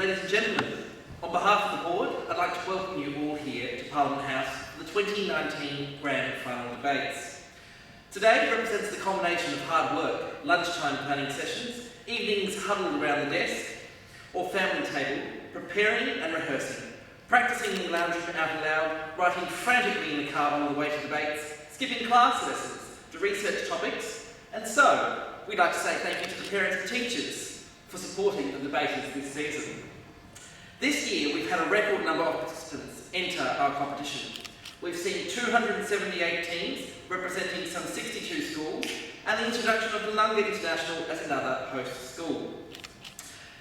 Ladies and gentlemen, on behalf of the board, I'd like to welcome you all here to Parliament House for the 2019 Grand Final Debates. Today represents the culmination of hard work, lunchtime planning sessions, evenings huddled around the desk or family table, preparing and rehearsing, practising in the lounge room out loud, writing frantically in the car on the way to debates, skipping class lessons to research topics, and so we'd like to say thank you to the parents and teachers for supporting the debaters this season. This year we've had a record number of participants enter our competition. We've seen 278 teams representing some 62 schools and the introduction of Lunga International as another host school.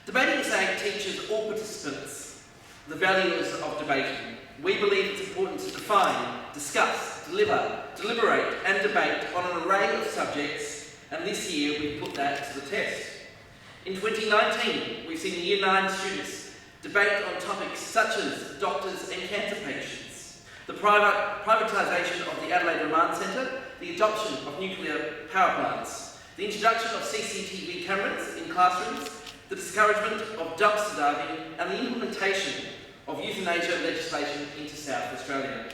Debating SA teaches all participants the values of debating. We believe it's important to define, discuss, deliberate and debate on an array of subjects, and this year we've put that to the test. In 2019, we've seen Year 9 students debate on topics such as doctors and cancer patients, the privatisation of the Adelaide Remand Centre, the adoption of nuclear power plants, the introduction of CCTV cameras in classrooms, the discouragement of dumpster diving, and the implementation of euthanasia legislation into South Australia.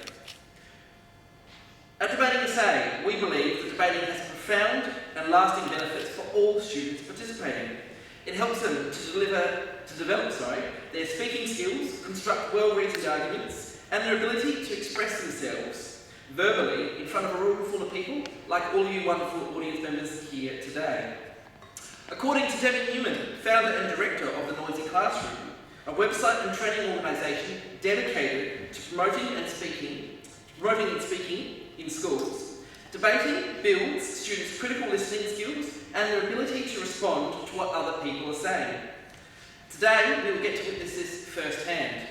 At Debating SA, we believe that debating has profound and lasting benefits for all students participating. It helps them to develop their speaking skills, construct well-reasoned arguments, and their ability to express themselves verbally in front of a room full of people like all you wonderful audience members here today. According to Debbie Newman, founder and director of The Noisy Classroom, a website and training organisation dedicated to promoting and speaking in schools, debating builds students' critical listening skills and their ability to respond to what other people are saying. Today, we will get to witness this firsthand.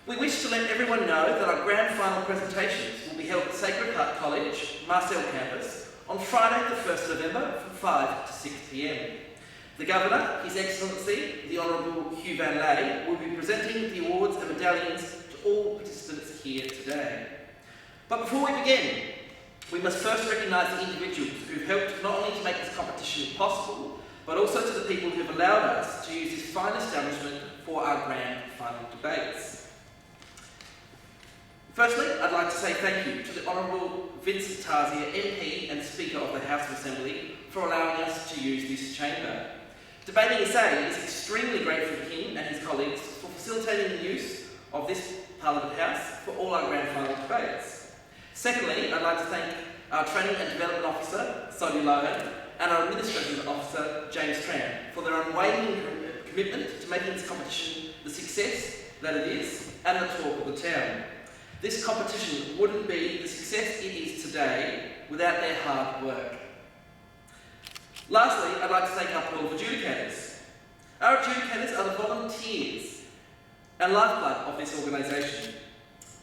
We wish to let everyone know that our grand final presentations will be held at Sacred Heart College, Marcel campus, on Friday the 1st of November from 5 to 6 p.m. The Governor, His Excellency, the Honourable Hugh Van Lay, will be presenting the awards and medallions to all participants here today. But before we begin, we must first recognise the individuals who've helped not only to make this competition possible, but also to the people who've allowed us to use this fine establishment for our grand final debates. Firstly, I'd like to say thank you to the Honourable Vincent Tarzia, MP and Speaker of the House of Assembly, for allowing us to use this chamber. Debating SA is extremely grateful to him and his colleagues for facilitating the use of this Parliament House for all our grand final debates. Secondly, I'd like to thank our Training and Development Officer, Sonia Lohan, and our Administrative Officer, James Tran, for their unwavering commitment to making this competition the success that it is and the talk of the town. This competition wouldn't be the success it is today without their hard work. Lastly, I'd like to thank our pool of adjudicators. Our adjudicators are the volunteers and lifeblood of this organisation.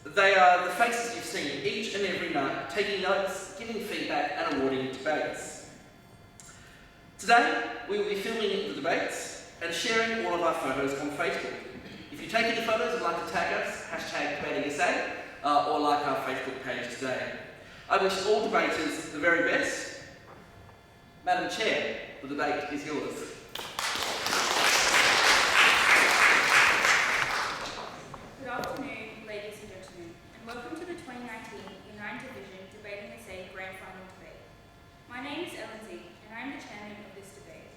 They are the faces you've seen each and every night, taking notes, giving feedback and awarding debates. Today, we will be filming the debates and sharing all of our photos on Facebook. If you take any photos and like to tag us, #DebatingSA, or like our Facebook page today. I wish all debaters the very best. Madam Chair, the debate is yours. Good afternoon, ladies and gentlemen, and welcome to the 2019 Year 9 Division Debating SA Grand Final Debate. My name is Ellen Z, and I am the chairman of this debate.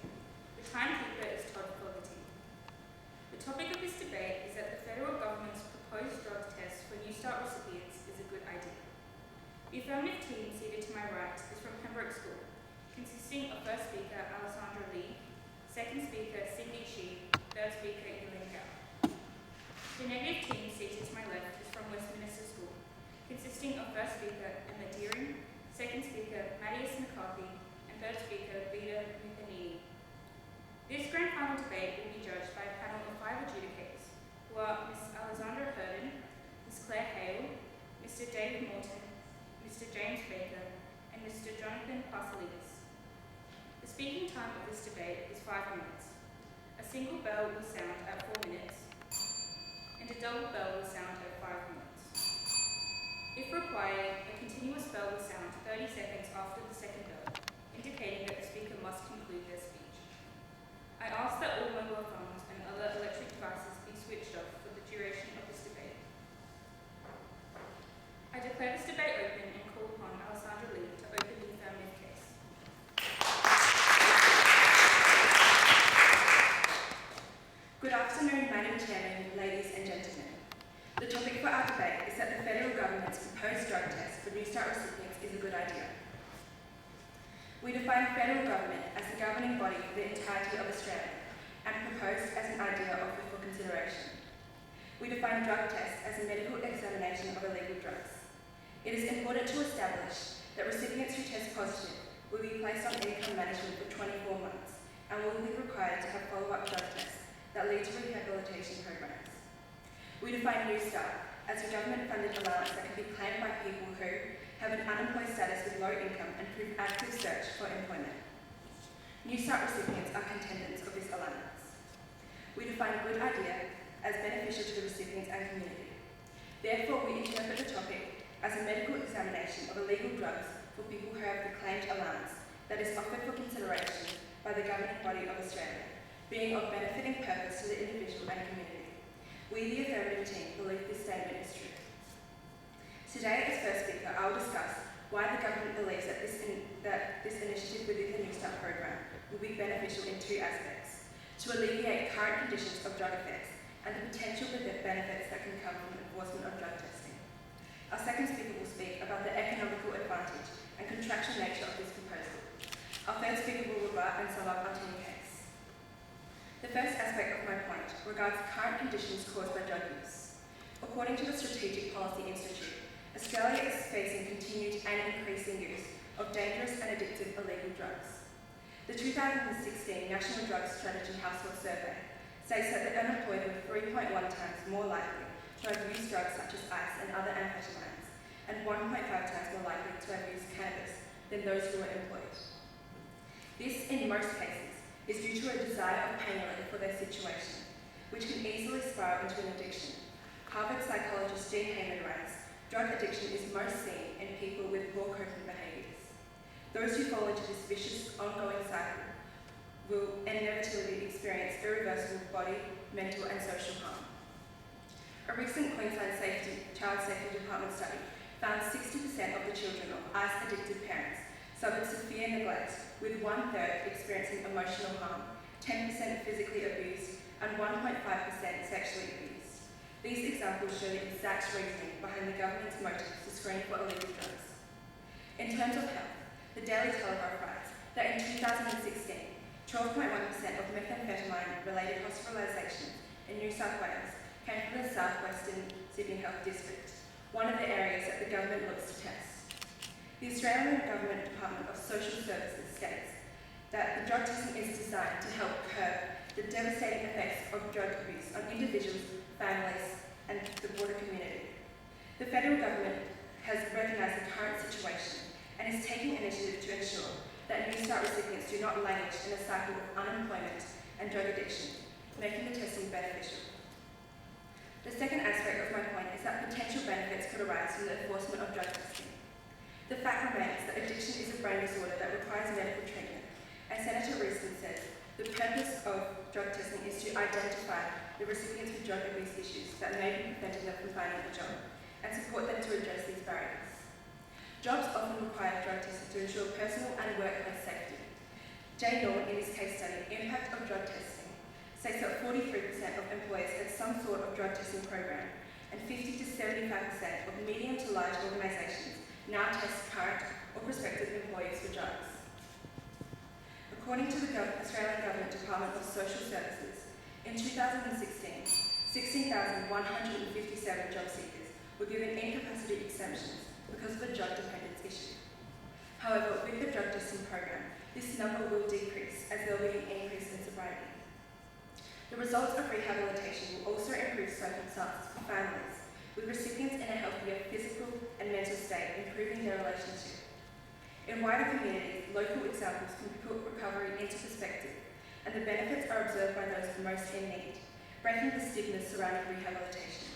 The timekeeper is Todd Fogarty. The topic of this debate is that the federal government's proposed drug test for Newstart recipients is a good idea. The affirmative team seated to my right is from Pembroke School, consisting of first speaker Alessandra Lee, second speaker Cindy Shi, third speaker Elaine Gao. The negative team seated to my left is from Westminster School, consisting of first speaker Emma Deering, second speaker Mattias McCarthy, and third speaker Vida Mipanini. This grand final debate will be judged by a panel of 5 adjudicators, who are Ms. Alexandra Herden, Ms. Claire Hale, Mr. David Morton, Mr. James Baker, and Mr. Jonathan Parsalides. The speaking time of this debate is 5 minutes. A single bell will sound at 4 minutes, and a double bell will sound at 5 minutes. If required, a continuous bell will sound 30 seconds after the second bell, indicating that the speaker must conclude their speech. I ask that all mobile phones and other electric devices Good afternoon, Madam Chairman, ladies and gentlemen. The topic for our debate is that the federal government's proposed drug test for Newstart recipients is a good idea. We define federal government as the governing body for the entirety of Australia and proposed as an idea offered for consideration. We define drug tests as a medical examination of illegal drugs. It is important to establish that recipients who test positive will be placed on income management for 24 months and will be required to have follow-up drug tests that lead to rehabilitation programs. We define Newstart as a government-funded allowance that can be claimed by people who have an unemployed status with low income and prove active search for employment. Newstart recipients are contendants of this allowance. We define good idea as beneficial to the recipients and community. Therefore, we interpret the topic as a medical examination of illegal drugs for people who have the claimed allowance that is offered for consideration by the governing body of Australia, being of benefiting purpose to the individual and community. We, the affirmative team, believe this statement is true. Today, as first speaker, I will discuss why the government believes that this initiative within the Newstart program will be beneficial in two aspects: to alleviate current conditions of drug effects and the potential benefits that can come from enforcement of drug testing. Our second speaker will speak about the economical advantage and contractual nature of this proposal. Our third speaker will rebut and sum up our team case. The first aspect of my point regards current conditions caused by drug use. According to the Strategic Policy Institute, Australia is facing continued and increasing use of dangerous and addictive illegal drugs. The 2016 National Drug Strategy Household Survey states that the unemployed were 3.1 times more likely to have used drugs such as ice and other amphetamines, and 1.5 times more likely to have used cannabis than those who were employed. This, in most cases, is due to a desire of paying relief for their situation, which can easily spiral into an addiction. Harvard psychologist Gene Heyman writes, drug addiction is most seen in people with poor coping behaviours. Those who fall into this vicious, ongoing cycle will inevitably experience irreversible body, mental and social harm. A recent Queensland Child Safety Department study found 60% of the children of ice-addicted parents suffered severe neglect, with 1/3 experiencing emotional harm, 10% physically abused, and 1.5% sexually abused. These examples show the exact reasoning behind the government's motive to screen for illegal drugs. In terms of health, the Daily Telegraph writes that in 2016, 12.1% of methamphetamine-related hospitalisations in New South Wales came from the southwestern Sydney Health District, one of the areas that the government looks to test. The Australian Government Department of Social Services states that the drug testing is designed to help curb the devastating effects of drug abuse on individuals, families and the broader community. The federal government has recognised the current situation and is taking initiative to ensure that Newstart recipients do not languish in a cycle of unemployment and drug addiction, making the testing beneficial. The second aspect of my point is that potential benefits could arise from the enforcement of drug testing. The fact remains that addiction is a brain disorder that requires medical treatment, and Senator Reeston says the purpose of drug testing is to identify the recipients with drug abuse issues that may be preventing them from finding a job, and support them to address these barriers. Jobs often require drug testing to ensure personal and workplace safety. Jay Norton, in his case study, Impact of Drug Testing, states that 43% of employers had some sort of drug testing program, and 50 to 75% of medium to large organisations now test current or prospective employees for drugs. According to the Australian Government Department of Social Services, in 2016, 16,157 job seekers were given incapacity exemptions because of a drug dependence issue. However, with the drug testing program, this number will decrease as there will be an increase in sobriety. The results of rehabilitation will also improve circumstances for families, with recipients in a healthier physical and mental state improving their relationship. In wider communities, local examples can put recovery into perspective, and the benefits are observed by those most in need, breaking the stigma surrounding rehabilitation.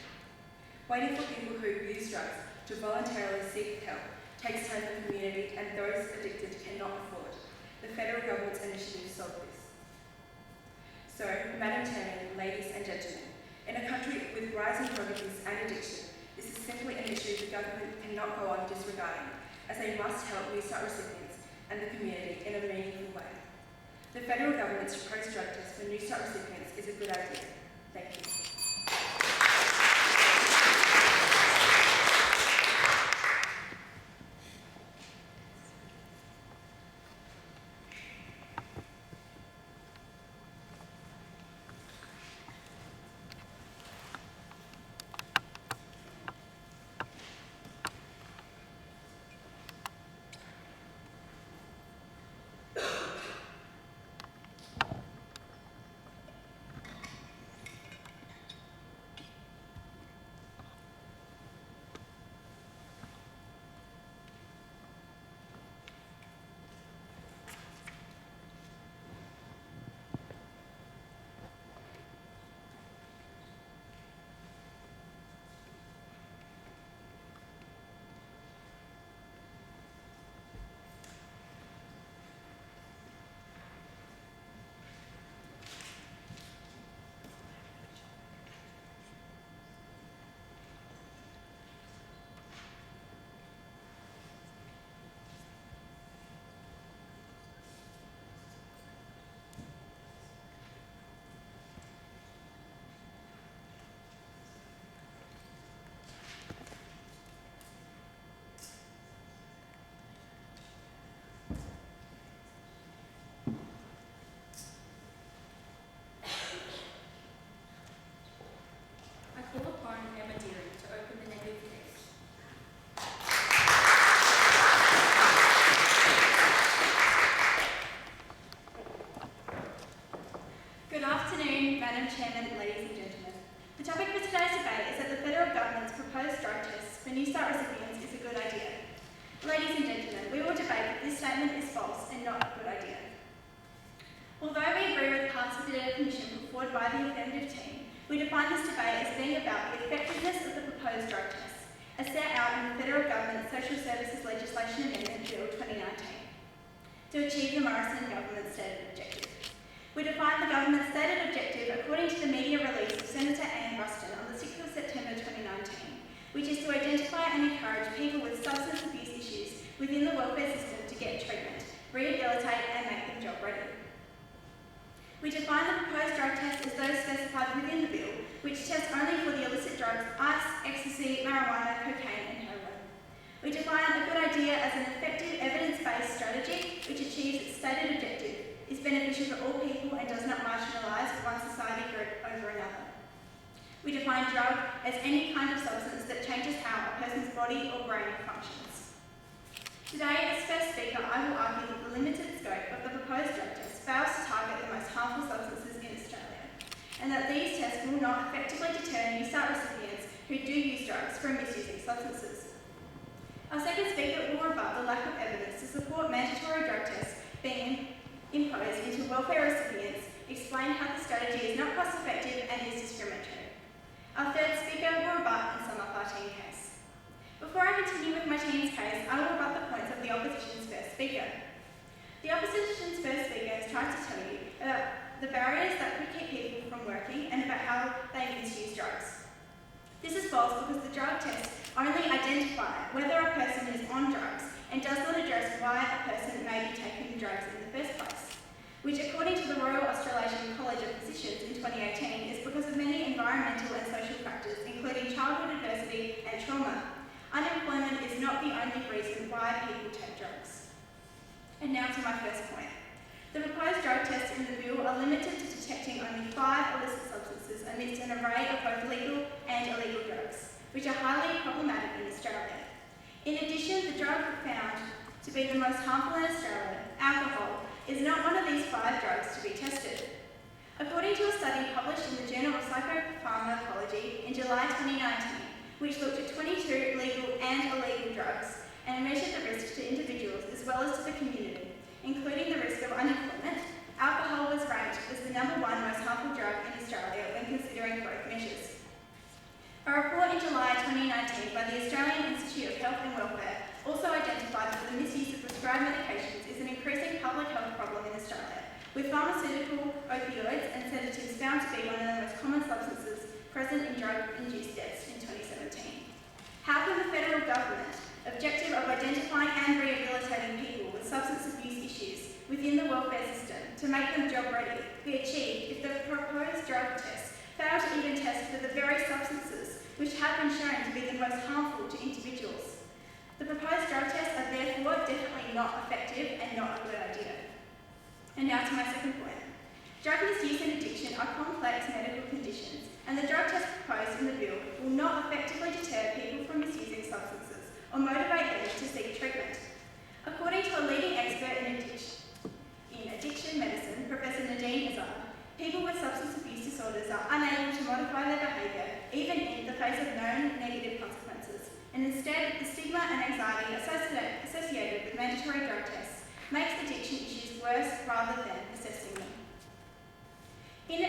Waiting for people who use drugs to voluntarily seek help takes time for the community, and those addicted cannot afford. The federal government's initiative solves this. So, Madam Chairman, ladies and gentlemen, in a country with rising drug abuse and addiction, this is simply an issue the government cannot go on disregarding, as they must help Newstart recipients and the community in a meaningful way. The federal government's proposed drug test for Newstart recipients is a good idea. negative team, we define this debate as being about the effectiveness of the proposed drug tests, as set out in the Federal Government Social Services Legislation Amendment Bill 2019, to achieve the Morrison government's stated objective. We define the government's stated objective according to the media release of Senator Anne Ruston on the 6th of September 2019, which is to identify and encourage people with substance abuse issues within the welfare system to get treatment, rehabilitate and make them job ready. We define the proposed drug tests as those specified within the bill, which test only for the illicit drugs ice, ecstasy, marijuana, cocaine and heroin. We define a good idea as an effective evidence-based strategy which achieves its stated objective, is beneficial to all people and does not marginalise one society group over another. We define drug as any kind of substance that changes how a person's body or brain functions. Today, as first speaker, I will argue that the limited scope of the proposed drug test fails to target the most harmful substances in Australia, and that these tests will not effectively deter Newstart recipients who do use drugs from misusing substances. Our second speaker will rebut the lack of evidence to support mandatory drug tests being imposed into welfare recipients, explain how the strategy is not cost effective and is discriminatory. Our third speaker will rebut and sum up our team case. Before I continue with my team's case, I will rebut the points of the opposition's first speaker. The opposition's first speaker has tried to tell you about the barriers that could keep people from working and about how they misuse drugs. This is false because the drug tests only identify whether a person is on drugs and does not address why a person may be taking the drugs in the first place, which according to the Royal Australasian College of Physicians in 2018 is because of many environmental and social factors including childhood adversity and trauma. Unemployment is not the only reason why people take drugs. And now to my first point. The proposed drug tests in the bill are limited to detecting only 5 illicit substances amidst an array of both legal and illegal drugs, which are highly problematic in Australia. In addition, the drug found to be the most harmful in Australia, alcohol, is not one of these 5 drugs to be tested. According to a study published in the Journal of Psychopharmacology in July 2019, which looked at 22 legal and illegal drugs and measured the risk to individuals as well as to the community, including the risk of unemployment, alcohol was ranked as the #1 most harmful drug in Australia when considering both measures. A report in July 2019 by the Australian Institute of Health and Welfare also identified that the misuse of prescribed medications is an increasing public health problem in Australia, with pharmaceutical opioids and sedatives found to be one of the most common substances present in drug-induced deaths in 2017. How can the federal government objective of identifying and rehabilitating people with substance abuse issues within the welfare system to make them job ready be achieved if the proposed drug tests fail to even test for the very substances which have been shown to be the most harmful to individuals? The proposed drug tests are therefore definitely not effective and not a good idea. And now to my second point. Drug misuse and addiction are complex medical conditions, and the drug tests proposed in the bill will not effectively deter people from misusing substances or motivate them to seek treatment. According to a leading expert in addiction medicine, Professor Nadine Izzard, people with substance abuse disorders are unable to modify their behaviour even in the face of known negative consequences, and instead the stigma and anxiety associated with mandatory drug tests makes addiction issues worse rather than assessing them. In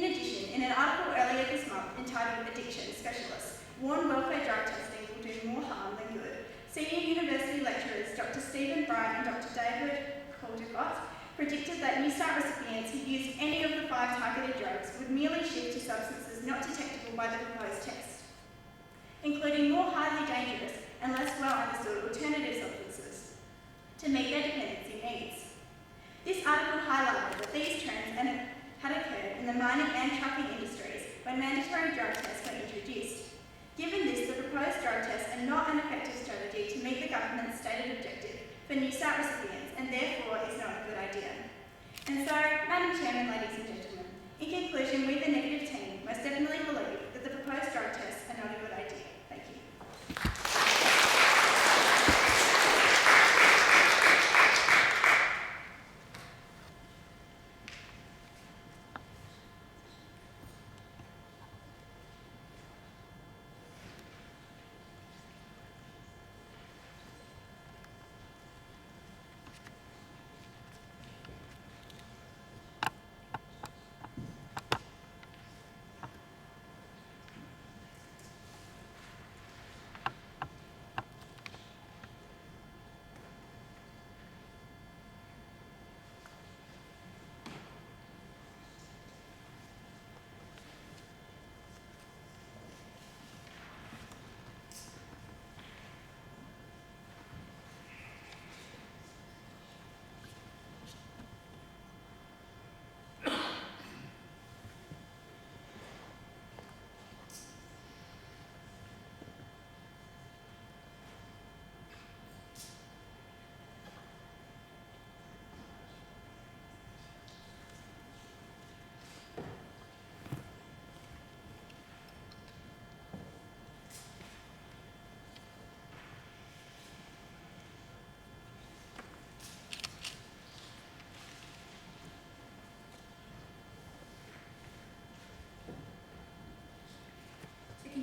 addition, in an article earlier this month entitled Addiction Specialists Warn Welfare Drug Testing Will Do More Harm Than Good, senior university lecturers Dr. Stephen Bryant and Dr. David Caldecott predicted that Newstart recipients who used any of the 5 targeted drugs would merely shift to substances not detectable by the proposed test, including more highly dangerous and less well understood alternative substances to meet their dependency needs. This article highlighted that these trends had occurred in the mining and trucking industries when mandatory drug tests were introduced. Given this, the proposed drug tests are not an effective strategy to meet the government's stated objective for Newstart recipients and therefore is not a good idea. And so, Madam Chairman, ladies and gentlemen, in conclusion, we the negative team most definitely believe that the proposed drug tests are not a good idea. Thank you.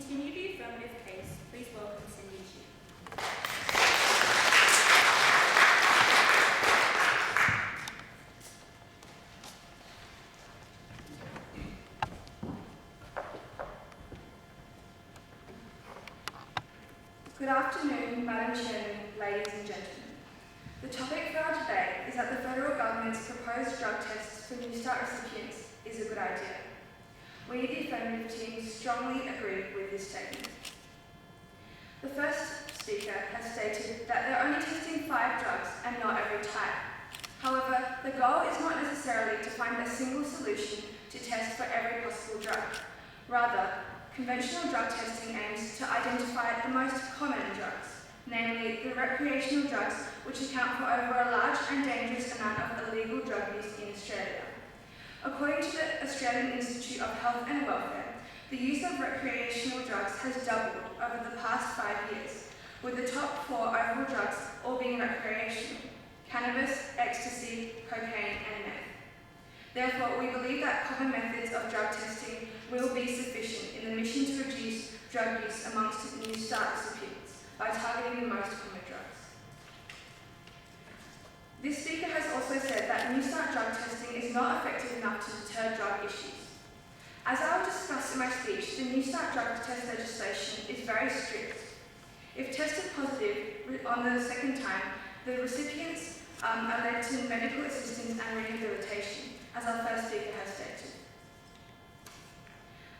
continue the affirmative case, please welcome Cindy Chu. Good afternoon, Madam Chairman, ladies and gentlemen. The topic for our debate is that the federal government's proposed drug tests for Newstart recipients is a good idea. We, the affirmative team, strongly agree with this statement. The first speaker has stated that they're only testing 5 drugs and not every type. However, the goal is not necessarily to find a single solution to test for every possible drug. Rather, conventional drug testing aims to identify the most common drugs, namely the recreational drugs which account for over a large and dangerous amount of illegal drug use in Australia. According to the Australian Institute of Health and Welfare, the use of recreational drugs has doubled over the past 5 years, with the top 4 overall drugs all being recreational: cannabis, ecstasy, cocaine and meth. Therefore, we believe that common methods of drug testing will be sufficient in the mission to reduce drug use amongst Newstart recipients by targeting the most common drugs. This speaker has also said that Newstart drug testing is not effective enough to deter drug issues. As I will discuss in my speech, the Newstart drug test legislation is very strict. If tested positive on the second time, the recipients are led to medical assistance and rehabilitation, as our first speaker has stated.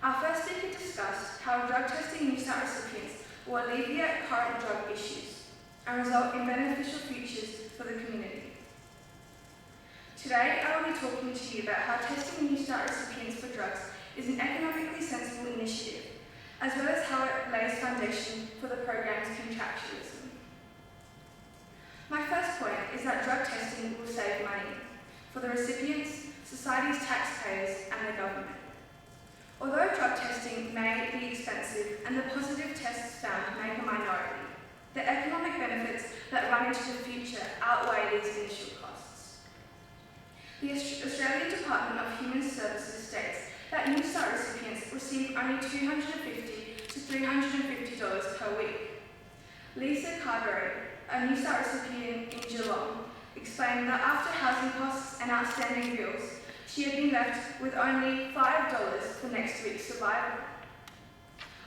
Our first speaker discussed how drug testing Newstart recipients will alleviate current drug issues and result in beneficial futures for the community. Today, I will be talking to you about how testing Newstart recipients for drugs is an economically sensible initiative, as well as how it lays foundation for the program's contractualism. My first point is that drug testing will save money for the recipients, society's taxpayers and the government. Although drug testing may be expensive and the positive tests found make a minority, the economic benefits that run into the future outweigh these initial costs. The Australian Department of Human Services states that Newstart recipients receive only $250 to $350 per week. Lisa Carberry, a Newstart recipient in Geelong, explained that after housing costs and outstanding bills, she had been left with only $5 for next week's survival.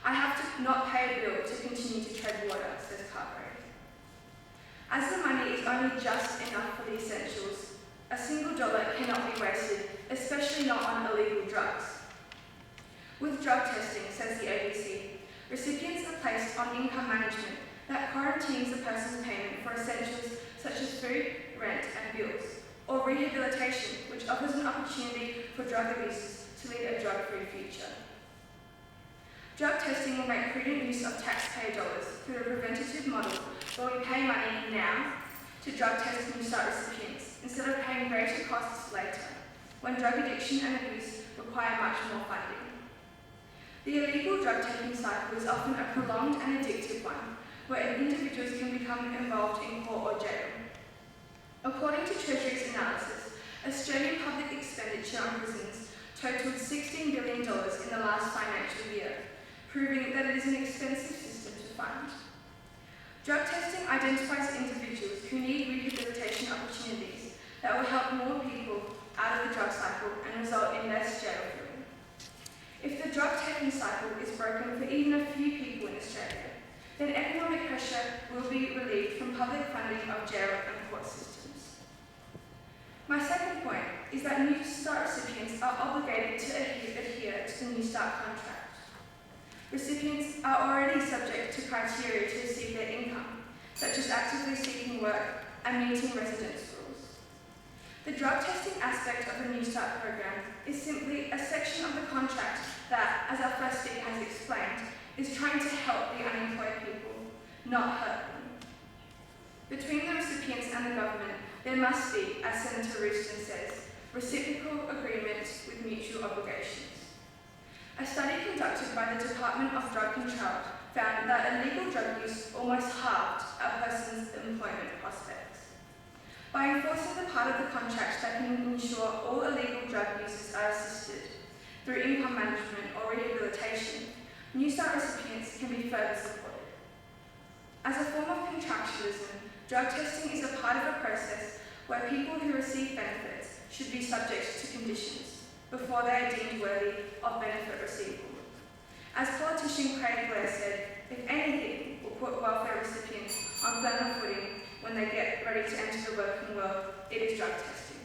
I have to not pay a bill to continue to tread water, says Carberry. As the money is only just enough for the essentials, a single dollar cannot be wasted, especially not on illegal drugs. With drug testing, says the ABC, recipients are placed on income management that quarantines the person's payment for essentials such as food, rent and bills, or rehabilitation, which offers an opportunity for drug abusers to lead a drug-free future. Drug testing will make prudent use of taxpayer dollars through a preventative model where we pay money now to drug test Newstart recipients instead of paying greater costs later, when drug addiction and abuse require much more funding. The illegal drug taking cycle is often a prolonged and addictive one, where individuals can become involved in court or jail. According to Treasury's analysis, Australian public expenditure on prisons totaled $16 billion in the last financial year, proving that it is an expensive system to fund. Drug testing identifies individuals who need rehabilitation opportunities that will help more people out of the drug cycle and result in less jail time. If the drug taking cycle is broken for even a few people in Australia, then economic pressure will be relieved from public funding of jail and court systems. My second point is that Newstart recipients are obligated to adhere to the Newstart contract. Recipients are already subject to criteria to receive their income, such as actively seeking work and meeting residence rules. The drug testing aspect of the Newstart program is simply a section of the contract that, as our first speaker has explained, is trying to help the unemployed people, not hurt them. Between the recipients and the government, there must be, as Senator Rooston says, reciprocal agreements with mutual obligations. A study conducted by the Department of Drug Control found that illegal drug use almost halved a person's employment prospects. By enforcing the part of the contract that can ensure all illegal drug users are assisted through income management or rehabilitation, Newstart recipients can be further supported. As a form of contractualism, drug testing is a part of a process where people who receive benefits should be subject to conditions before they are deemed worthy of benefit receivable. As politician Craig Blair said, if anything will put welfare recipients on firmer footing when they get ready to enter the working world, it is drug testing.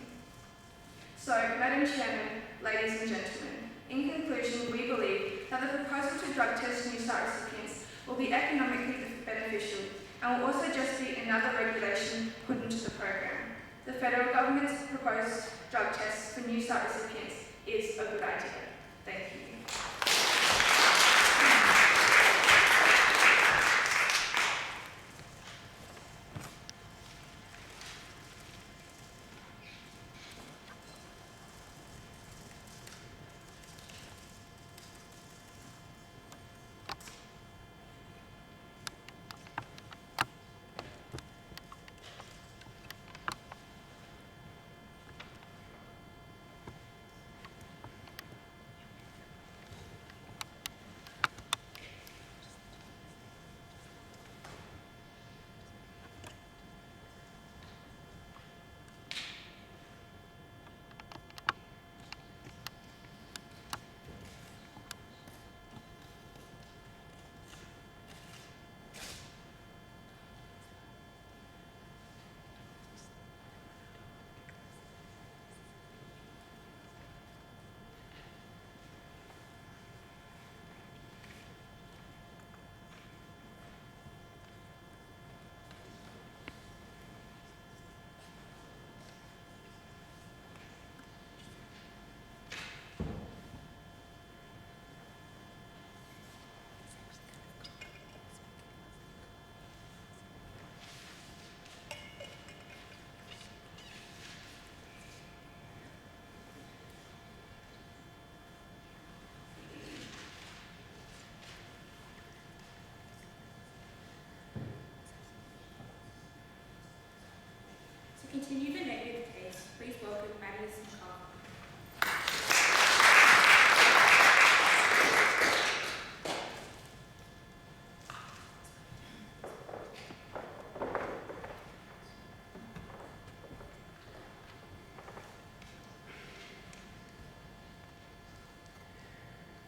So, Madam Chairman, ladies and gentlemen, in conclusion, we believe that the proposal to drug test Newstart recipients will be economically beneficial and will also just be another regulation put into the program. The federal government's proposed drug test for Newstart recipients is a good idea. Thank you. To continue the negative case, please welcome Maddie Simcoe.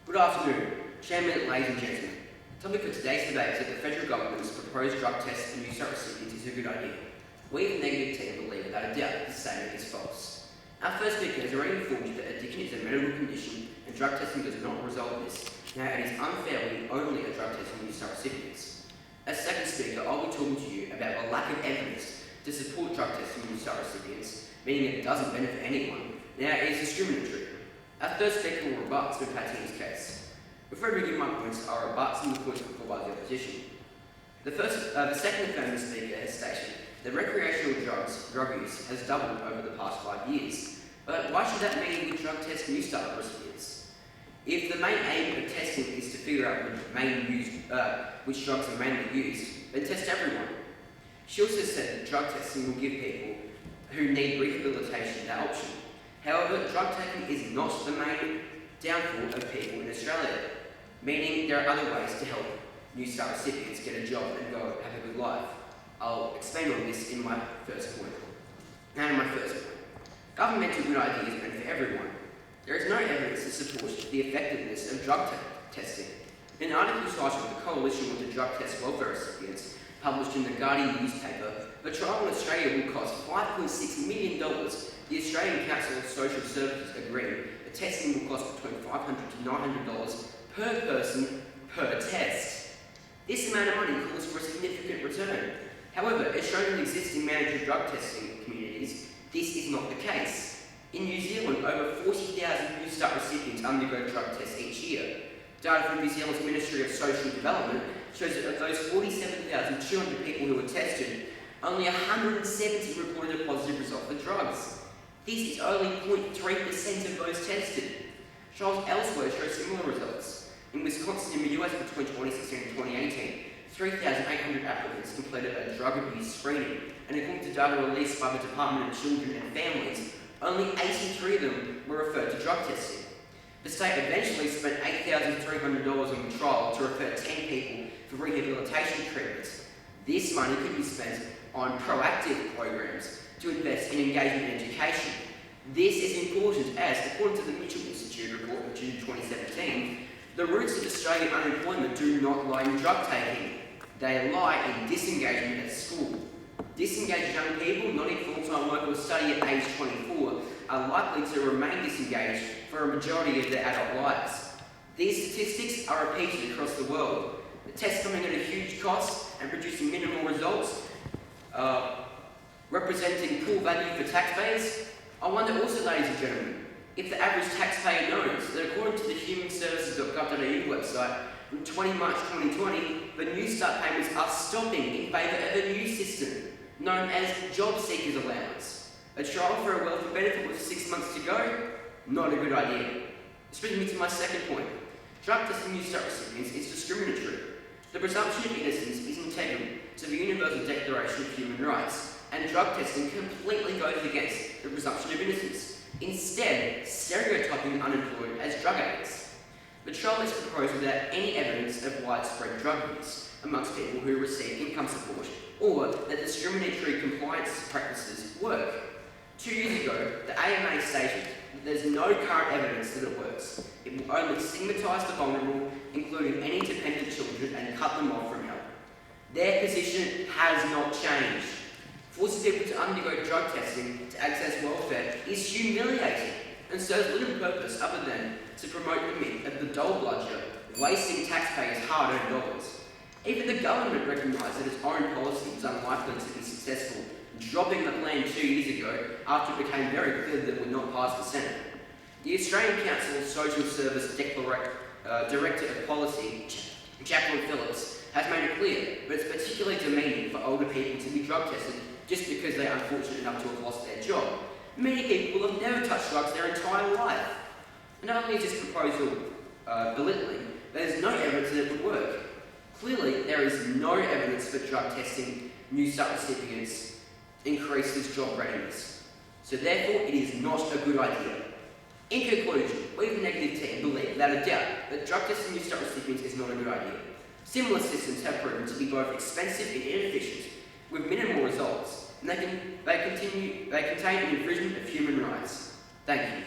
Good afternoon, Chairman, ladies and gentlemen. The topic for today's debate is that the federal government's proposed drug test for Newstart recipients is a good idea. We of the negative team believe without a doubt that this statement is false. Our first speaker has already informed you that addiction is a medical condition and drug testing does not resolve this. Now, it is unfairly only a drug test for Newstart recipients. As second speaker, I'll be talking to you about the lack of evidence to support drug tests for Newstart recipients, meaning it doesn't benefit anyone. Now, it is discriminatory. Our third speaker will rebut Smith Patini's case. Before I begin my points, I'll rebut some of the points put forward by the opposition. The second affirmative speaker has stated that recreational drug use has doubled over the past 5 years. But why should that mean we drug test Newstart recipients? If the main aim of testing is to figure out which drugs are mainly used, then test everyone. She also said that drug testing will give people who need rehabilitation that option. However, drug taking is not the main downfall of people in Australia, meaning there are other ways to help Newstart recipients get a job and go have a good life. I'll expand on this in my first point. Now in my first point. Governmental good ideas benefit everyone. There is no evidence to support the effectiveness of drug testing. In an article titled "The Coalition with the Drug Test Welfare Recipients," published in the Guardian newspaper, the trial in Australia will cost $5.6 million. The Australian Council of Social Services agreed that testing will cost between $500 to $900 per person per test. This amount of money calls for a significant return. However, as shown in existing mandatory drug testing communities, this is not the case. In New Zealand, over 40,000 Newstart recipients undergo drug tests each year. Data from New Zealand's Ministry of Social Development shows that of those 47,200 people who were tested, only 170 reported a positive result for drugs. This is only 0.3% of those tested. Trials elsewhere show similar results. In Wisconsin and the US between 2016 and 2018, 3,800 applicants completed a drug abuse screening, and according to data released by the Department of Children and Families, only 83 of them were referred to drug testing. The state eventually spent $8,300 on trial to refer 10 people for rehabilitation treatments. This money could be spent on proactive programs to invest in engagement and education. This is important as, according to the Mitchell Institute report of June 2017, the roots of Australian unemployment do not lie in drug taking. They lie in disengagement at school. Disengaged young people not in full-time work or study at age 24 are likely to remain disengaged for a majority of their adult lives. These statistics are repeated across the world. The tests coming at a huge cost and producing minimal results, representing poor value for taxpayers. I wonder also, ladies and gentlemen, if the average taxpayer knows that according to the humanservices.gov.au website, from 20 March 2020, the Newstart payments are stopping in favour of a new system known as Job Seekers Allowance. A trial for a welfare benefit with 6 months to go? Not a good idea. This brings me to my second point. Drug testing Newstart recipients is discriminatory. The presumption of innocence is integral to the Universal Declaration of Human Rights, and drug testing completely goes against the presumption of innocence, instead stereotyping unemployed as drug addicts. The trial is proposed without any evidence of widespread drug use amongst people who receive income support, or that discriminatory compliance practices work. 2 years ago, the AMA stated that there's no current evidence that it works. It will only stigmatise the vulnerable, including any dependent children, and cut them off from help. Their position has not changed. Forcing people to undergo drug testing to access welfare is humiliating and serves little purpose other than to promote the myth of the dole bludger, wasting taxpayers' hard-earned dollars. Even the government recognised that its own policy was unlikely to be successful, dropping the plan 2 years ago after it became very clear that it would not pass the Senate. The Australian Council of Social Service Director of Policy, Jacqueline Phillips, has made it clear that it's particularly demeaning for older people to be drug tested just because they are unfortunate enough to have lost their job. Many people will have never touched drugs their entire life. Not only is this proposal belittling, there's no evidence that it would work. Clearly, there is no evidence that drug testing Newstart recipients increases job readiness. So therefore, it is not a good idea. In conclusion, we the negative team believe without a doubt that drug testing Newstart recipients is not a good idea. Similar systems have proven to be both expensive and inefficient, with minimal results, and they contain an infringement of human rights. Thank you.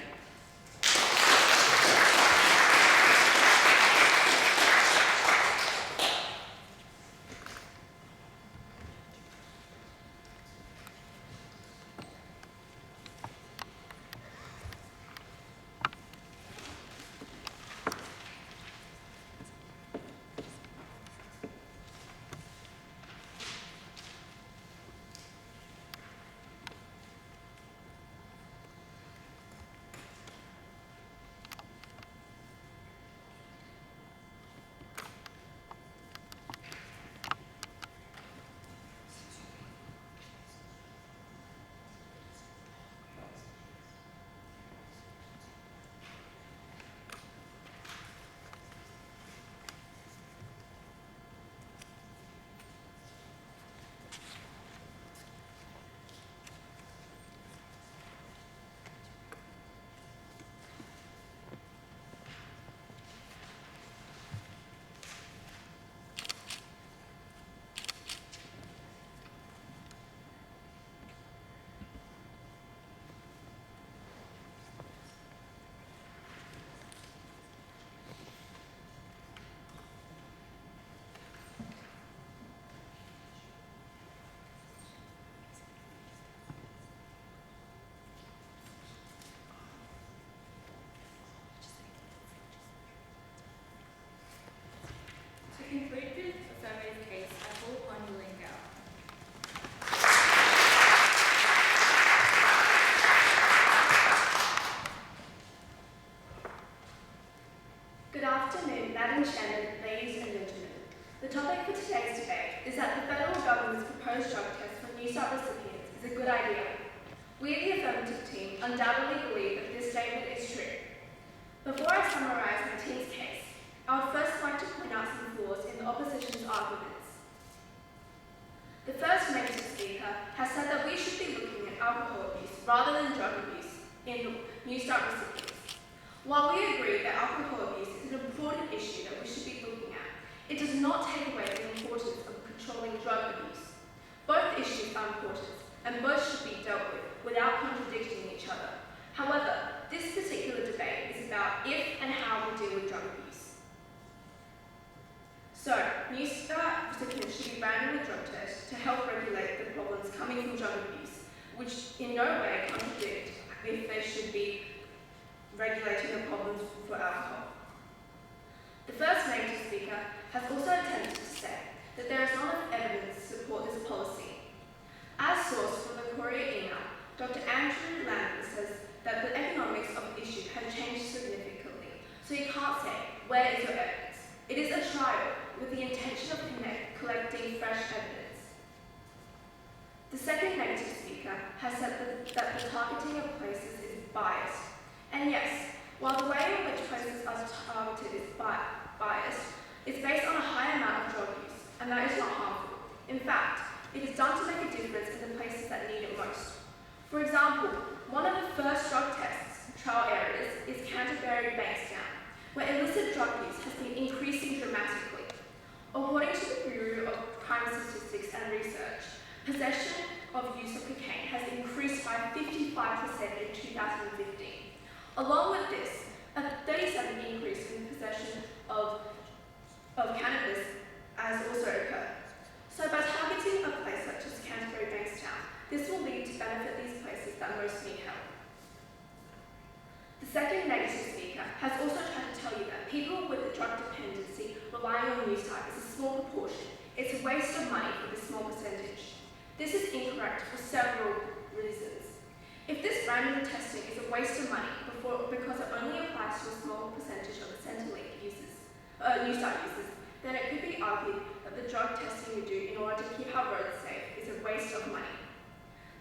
To conclude the affirmative case, I call upon Elaine Gow. Good afternoon, Madam Chairman, ladies and gentlemen. The topic for today's debate is that the federal government's proposed drug test for Newstart recipients is a good idea. We at the affirmative team undoubtedly believe that this statement is true. Before I summarise my team's case, I would first like to point out some flaws in the opposition's arguments. The first major speaker has said that we should be looking at alcohol abuse rather than drug abuse in Newstart recipients. While we agree that alcohol abuse is an important issue that we should be looking does not take away the importance of controlling drug abuse. Both issues are important, and both should be dealt with without contradicting each other. However, this particular debate is about if and how we deal with drug abuse. So, Newstart recipients should be branded with drug tests to help regulate the problems coming from drug abuse, which in no way contradict if they should be regulating the problems for alcohol. The first native speaker has also attempted to say that there is not enough evidence to support this policy. As source for the Courier email, Dr. Andrew Landon says that the economics of the issue have changed significantly, so you can't say, where is your evidence? It is a trial with the intention of collecting fresh evidence. The second native speaker has said that the targeting of places is biased. And yes, while the way in which places are targeted is biased, it's based on a high amount of drug use, and that is not harmful. In fact, it is done to make a difference in the places that need it most. For example, one of the first drug tests trial areas is Canterbury Bankstown, where illicit drug use has been increasing dramatically. According to the Bureau of Crime Statistics and Research, possession of use of cocaine has increased by 55% in 2015. Along with this, a 37% increase in possession of cannabis has also occurred. So by targeting a place such as Canterbury Bankstown, this will lead to benefit these places that most need help. The second native speaker has also tried to tell you that people with a drug dependency relying on Newstart is a small proportion. It's a waste of money for this small percentage. This is incorrect for several reasons. If this random testing is a waste of money because it only applies to a small percentage of the Centrelink Newstart users, then it could be argued that the drug testing we do in order to keep our roads safe is a waste of money.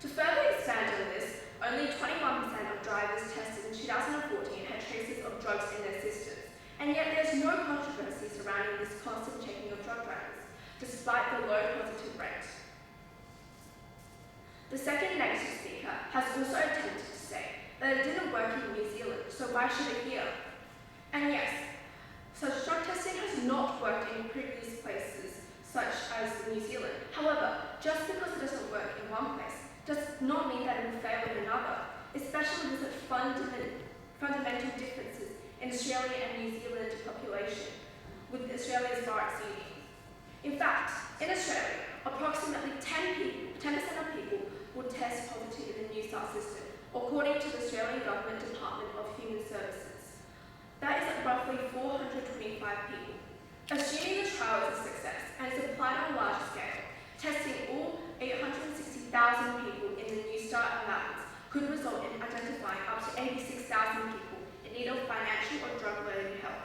To further expand on this, only 21% of drivers tested in 2014 had traces of drugs in their systems, and yet there's no controversy surrounding this constant checking of drug drivers, despite the low positive rate. The second native speaker has also attempted to say that it didn't work in New Zealand, so why should it here? And yes, such drug testing has not worked in previous places, such as New Zealand. However, just because it doesn't work in one place does not mean that it will fail in another, especially with such fundamental differences in Australia and New Zealand population, with Australia's far exceeding. In fact, in Australia, approximately 10% of people would test positive in the Newstart system, according to the Australian Government Department of Human Services. That is at roughly 425 people. Assuming the trial is a success and is applied on a large scale, testing all 860,000 people in the Newstart allowance could result in identifying up to 86,000 people in need of financial or drug-related help.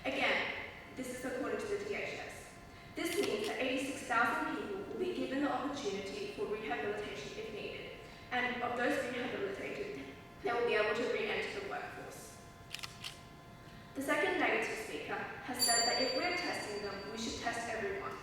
Again, this is according to the DHS. This means that 86,000 people will be given the opportunity for rehabilitation if needed, and of those rehabilitated, they will be able to re-enter the workforce. The second negative speaker has said that if we're testing them, we should test everyone.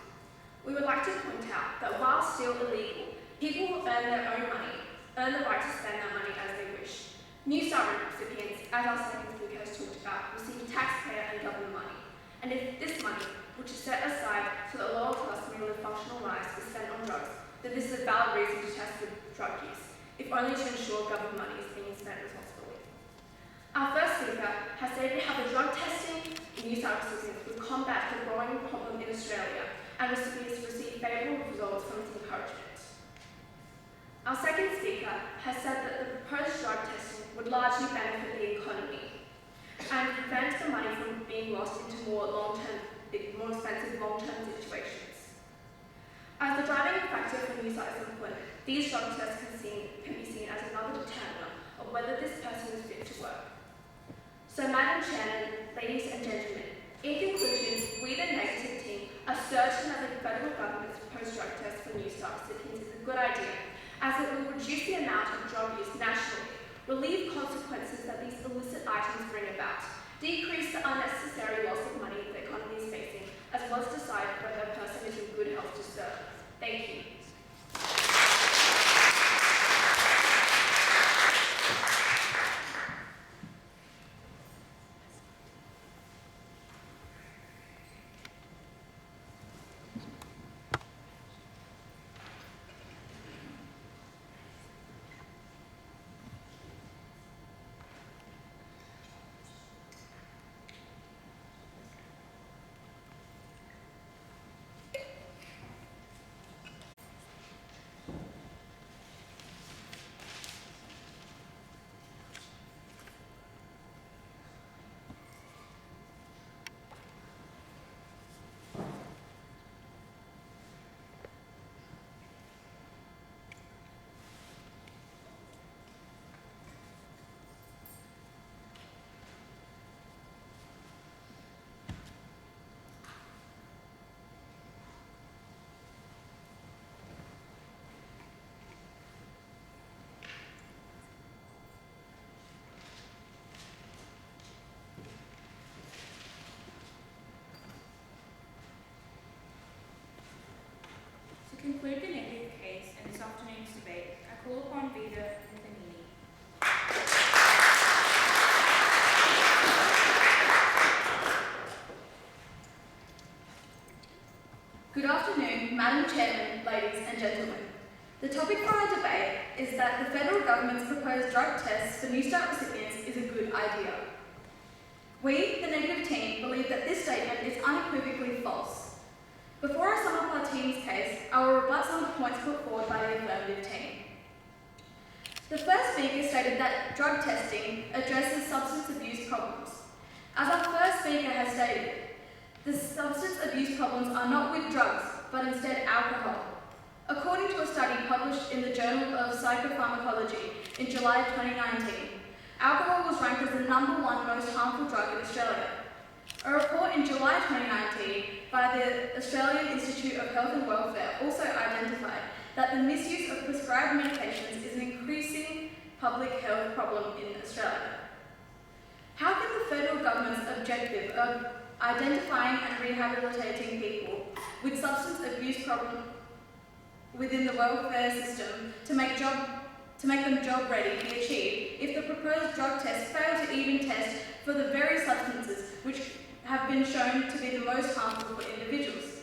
We would like to point out that while still illegal, people who earn their own money earn the right to spend their money as they wish. Newstart recipients, as our second speaker has talked about, receive taxpayer and government money. And if this money, which is set aside so that lower class may live functional lives, is spent on drugs, then this is a valid reason to test for drug use, if only to ensure government money is being spent responsibly. Our first speaker has stated how the drug testing in Newstart recipients would combat the growing problem in Australia, and recipients receive favourable results from its encouragement. Our second speaker has said that the proposed drug testing would largely benefit the economy and prevent the money from being lost into more expensive long-term situations. As the driving factor for Newstart is employment, these drug tests can be seen as another determinant of whether this person is fit to work. So, Madam Chairman, ladies and gentlemen, in conclusion, we the negative team are certain that the federal government's proposed drug test for Newstart recipients is a good idea, as it will reduce the amount of drug use nationally, relieve consequences that these illicit items bring about, decrease the unnecessary loss of money the economy is facing, as well as decide whether a person is in good health to serve. Thank you. Good afternoon, Madam Chairman, ladies and gentlemen. The topic for our debate is that the federal government's proposed drug tests for Newstart recipients is a good idea. We, the negative team, believe that this statement is unequivocally false. Before I sum up our team's case, I will rebut some of the points put forward by the affirmative team. The first speaker stated that drug testing addresses substance abuse problems. As our first speaker has stated, the substance abuse problems are not with drugs, but instead alcohol. According to a study published in the Journal of Psychopharmacology in July 2019, alcohol was ranked as the #1 most harmful drug in Australia. A report in July 2019 by the Australian Institute of Health and Welfare also identified that the misuse of prescribed medications is an increasing public health problem in Australia. How can the federal government's objective of identifying and rehabilitating people with substance abuse problems within the welfare system to make them job ready be achieved if the proposed drug tests fail to even test for the very substances which have been shown to be the most harmful for individuals?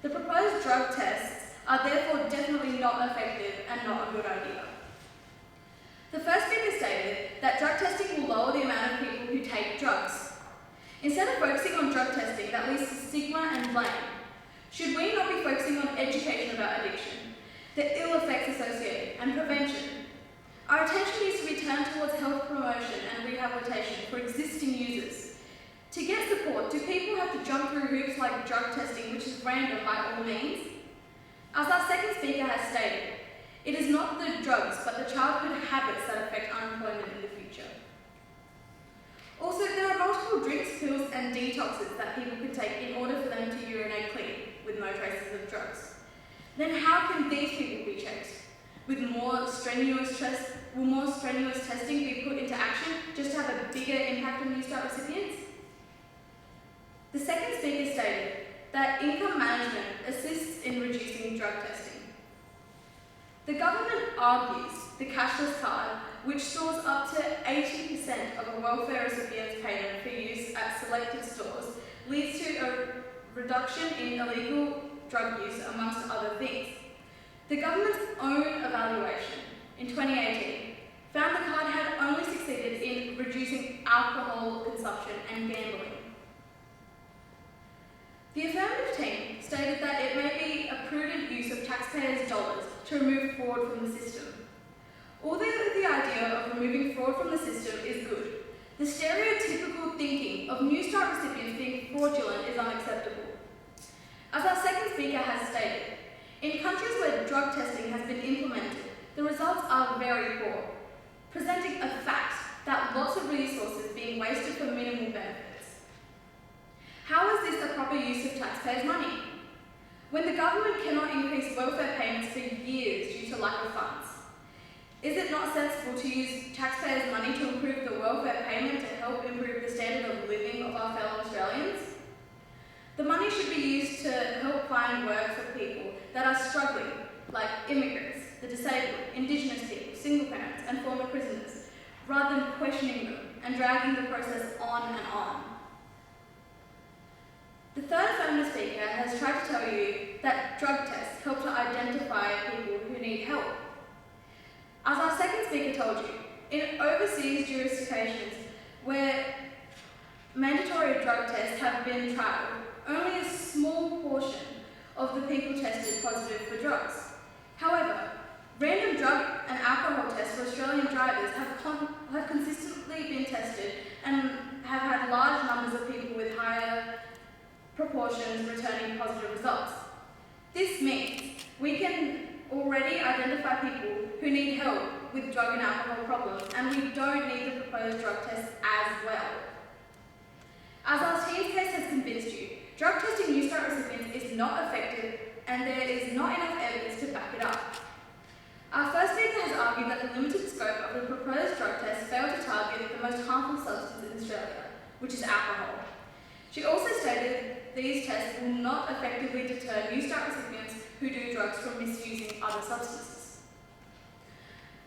The proposed drug tests are therefore definitely not effective and not a good idea. The first speaker stated that drug testing will lower the amount of people who take drugs. Instead of focusing on drug testing that leads to stigma and blame, should we not be focusing on education about addiction, the ill effects associated, and prevention? Our attention needs to be turned towards health promotion and rehabilitation for existing users. To get support, do people have to jump through hoops like drug testing, which is random by all means? As our second speaker has stated, it is not the drugs but the childhood habits that affect unemployment in the future. Also, there are multiple drinks, pills and detoxes that people can take in order for them to urinate clean with no traces of drugs. Then how can these people be checked? Will more strenuous testing be put into action just to have a bigger impact on Newstart recipients? The second speaker stated that income management assists in reducing drug testing. The government argues the cashless card, which stores up to 80% of a welfare recipient's payment for use at selected stores, leads to a reduction in illegal drug use, amongst other things. The government's own evaluation in 2018 found the card had only succeeded in reducing alcohol consumption and gambling. The affirmative team stated that it may be a prudent use of taxpayers' dollars to remove fraud from the system. Although the idea of removing fraud from the system is good, the stereotypical thinking of Newstart recipients being fraudulent is unacceptable. As our second speaker has stated, in countries where drug testing has been implemented, the results are very poor, presenting a fact that lots of resources being wasted for minimal benefits. How is this a proper use of taxpayers' money? When the government cannot increase welfare payments for years due to lack of funds, is it not sensible to use taxpayers' money to improve the welfare payment to help improve the standard of living of our fellow Australians? The money should be used to help find work for people that are struggling, like immigrants, the disabled, Indigenous people, single parents and former prisoners, rather than questioning them and dragging the process on and on. The third affirmative speaker has tried to tell you that drug tests help to identify people who need help. As our second speaker told you, in overseas jurisdictions where mandatory drug tests have been trialled, only a small portion of the people tested positive for drugs. However, random drug and alcohol tests for Australian drivers have consistently been tested and have had large numbers of people with higher proportions returning positive results. This means we can already identify people who need help with drug and alcohol problems, and we don't need the proposed drug tests as well. As our team's case has convinced you, drug testing Newstart recipients is not effective and there is not enough evidence to back it up. Our first speaker has argued that the limited scope of the proposed drug tests failed to target the most harmful substance in Australia, which is alcohol. She also stated these tests will not effectively deter Newstart recipients who do drugs from misusing other substances.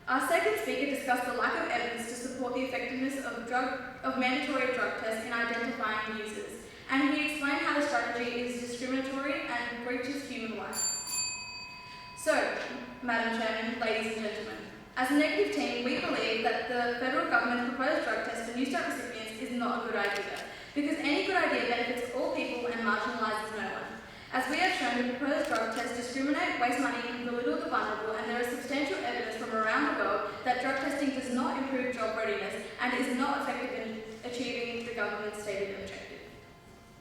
Our second speaker discussed the lack of evidence to support the effectiveness of mandatory drug tests in identifying users, and he explained how the strategy is discriminatory and and breaches human rights. So, Madam Chairman, ladies and gentlemen, as a negative team, we believe that the federal government's proposed drug test for Newstart recipients is not a good idea, because any good idea benefits all people and marginalises no one. As we have shown, the proposed drug tests discriminate, waste money, and belittle the vulnerable, and there is substantial evidence from around the world that drug testing does not improve job readiness and is not effective in achieving the government's stated objective.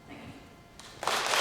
Thank you.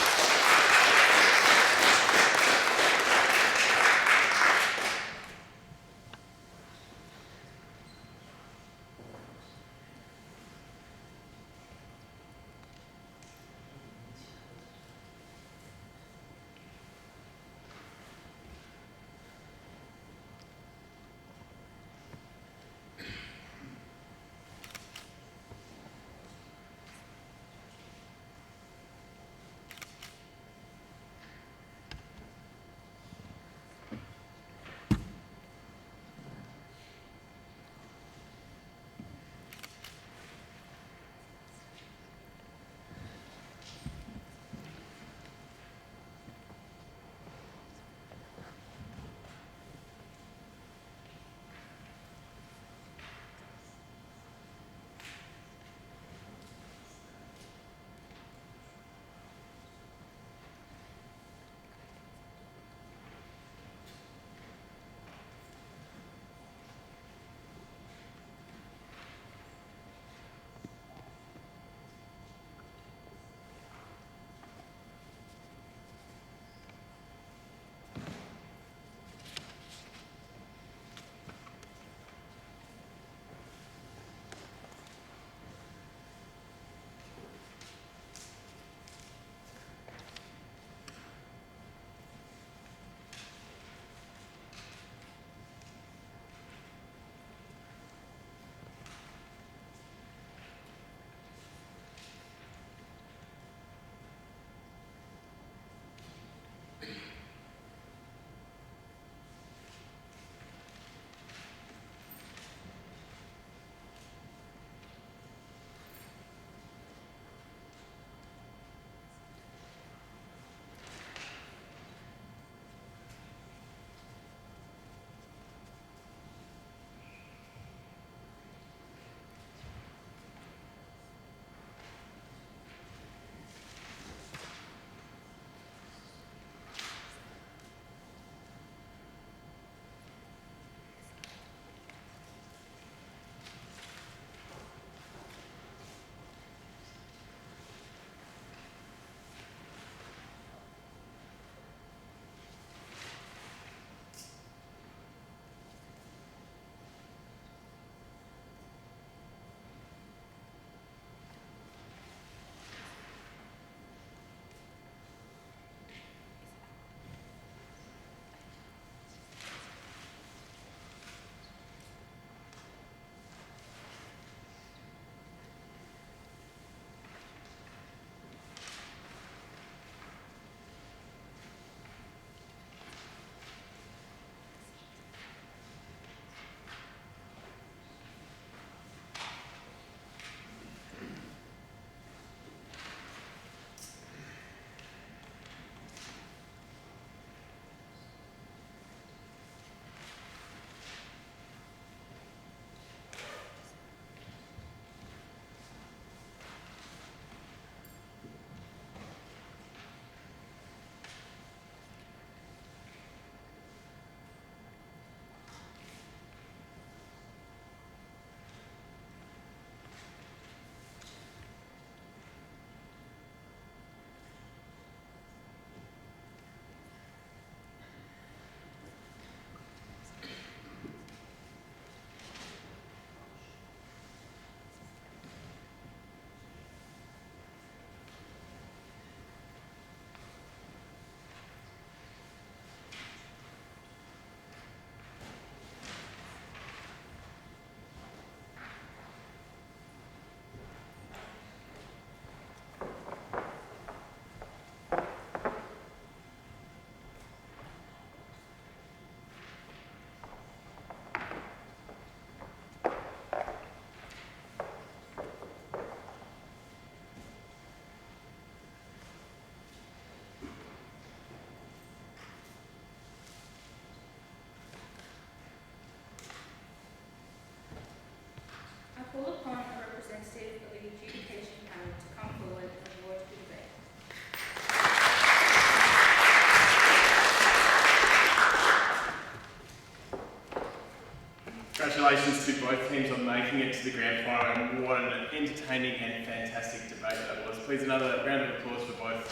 both teams on making it to the grand final, and what an entertaining and fantastic debate that was. Please, another round of applause for both.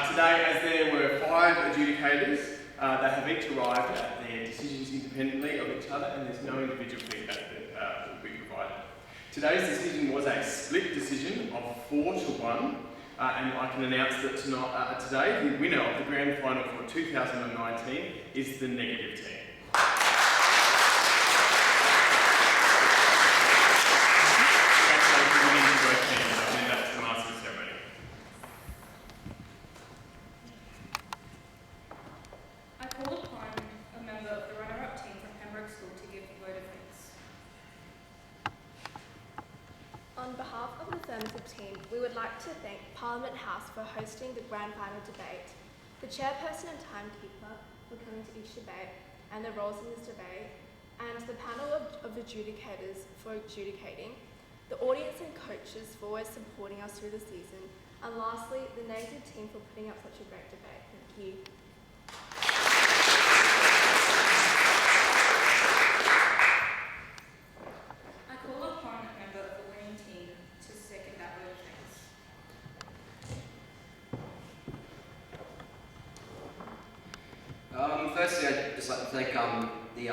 Today, as there were 5 adjudicators, they have each arrived at their decisions independently of each other, and there's no individual feedback that will be provided. Today's decision was a split decision of 4-1, and I can announce that today the winner of the grand final for 2019 is the negative team. Congratulations to both teams. I'll hand that to the master of the ceremony. I call upon a member of the runner-up team from Pembroke School to give a vote of thanks. On behalf of the affirmative team, we would like to thank Parliament House for hosting the grand final debate, the chairperson and timekeeper for coming to each debate and the roles in this debate, and the panel of adjudicators for adjudicating, the audience and coaches for always supporting us through the season, and lastly, the native team for putting up such a great debate. Thank you. I call upon a member of the winning team to second that vote of thanks. Firstly, I'd just like to thank the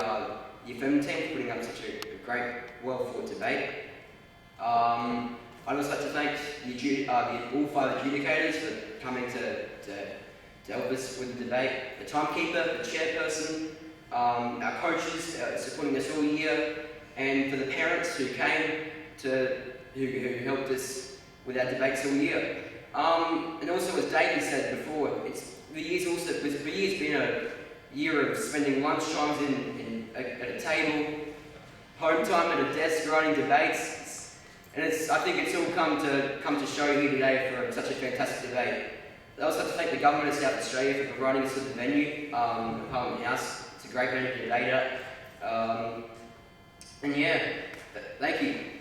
affirmative team for putting up such a great, well-thought debate. I'd also like to thank all 5 adjudicators for coming to help us with the debate, the timekeeper, the chairperson, our coaches supporting us all year, and for the parents who came who helped us with our debates all year. And also, as David said before, the year's been a year of spending lunch times at a table, home time at a desk, writing debates, and I think it's all come to show here today for such a fantastic debate. I'd also like to thank the Government of South Australia for providing us with the venue, the Parliament House. It's a great venue to debate at. And yeah, thank you.